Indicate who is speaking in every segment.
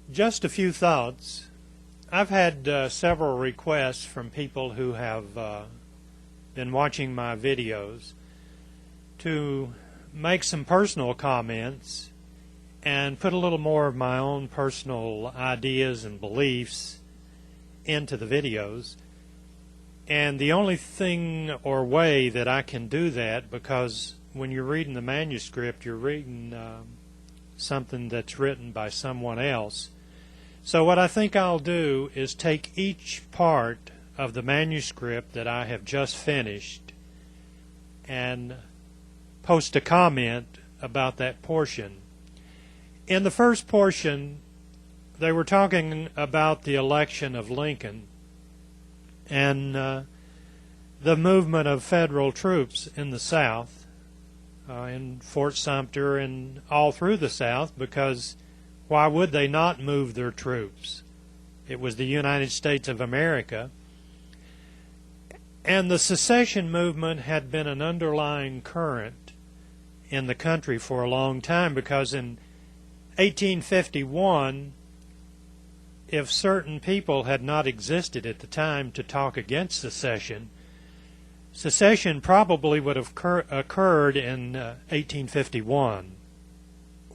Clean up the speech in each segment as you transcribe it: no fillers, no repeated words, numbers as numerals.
Speaker 1: Just a few thoughts. I've had several requests from people who have been watching my videos to make some personal comments and put a little more of my own personal ideas and beliefs into the videos. And the only thing or way that I can do that, because when you're reading the manuscript, you're reading something that's written by someone else. So what I think I'll do is take each part of the manuscript that I have just finished and post a comment about that portion. In the first portion, they were talking about the election of Lincoln and the movement of federal troops in the South, in Fort Sumter and all through the South, because why would they not move their troops? It was the United States of America. And the secession movement had been an underlying current in the country for a long time, because in 1851, if certain people had not existed at the time to talk against secession, secession probably would have occurred in 1851.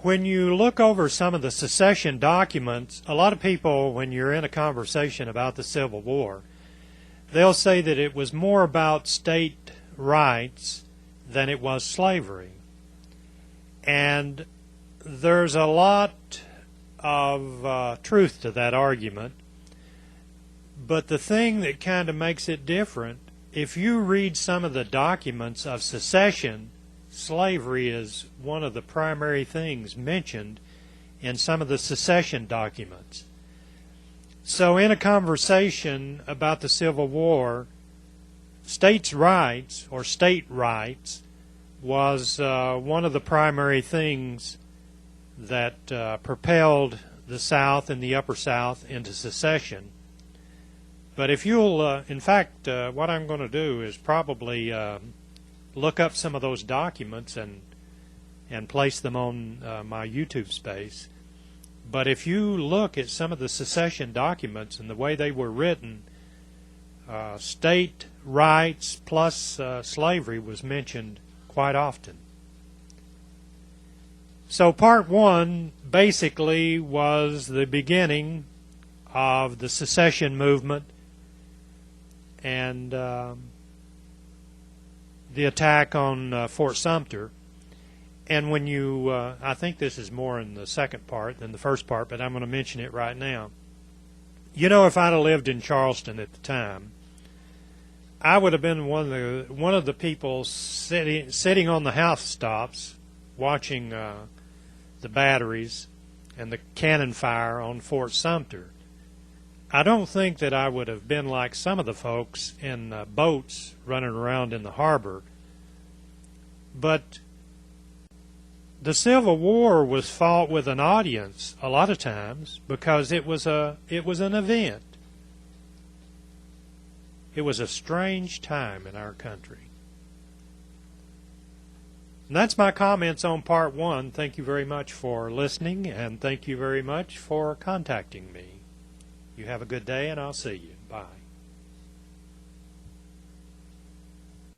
Speaker 1: When you look over some of the secession documents, a lot of people, when you're in a conversation about the Civil War, they'll say that it was more about state rights than it was slavery. And there's a lot of truth to that argument. But the thing that kind of makes it different, if you read some of the documents of secession, slavery is one of the primary things mentioned in some of the secession documents. So in a conversation about the Civil War, states' rights or state rights was one of the primary things that propelled the South and the Upper South into secession. But if you'll, in fact, what I'm going to do is probably look up some of those documents and place them on my YouTube space. But if you look at some of the secession documents and the way they were written, state rights plus slavery was mentioned quite often. So part one basically was the beginning of the secession movement and the attack on Fort Sumter. And when you, I think this is more in the second part than the first part, but I'm going to mention it right now. You know, if I'd have lived in Charleston at the time, I would have been one of the people sitting on the housetops watching the batteries and the cannon fire on Fort Sumter. I don't think that I would have been like some of the folks in boats running around in the harbor. But the Civil War was fought with an audience a lot of times because it was an event. It was a strange time in our country. And that's my comments on part one. Thank you very much for listening, and thank you very much for contacting me. You have a good day, and I'll see you. Bye.